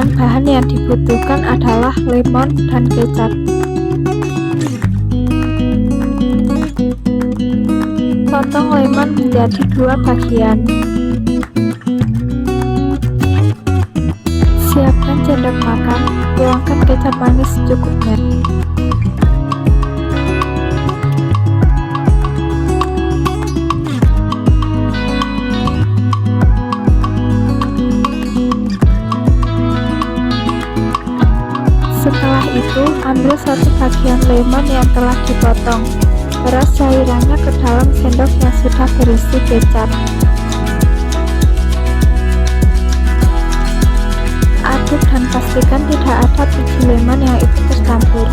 Bahan-bahan yang dibutuhkan adalah lemon dan kecap. Potong lemon menjadi 2 bagian. Siapkan sendok makan, tuangkan kecap manis secukupnya. Setelah itu, ambil 1 bagian lemon yang telah dipotong. Peras cairannya ke dalam sendok yang sudah berisi kecap. Aduk dan pastikan tidak ada biji lemon yang ikut tercampur.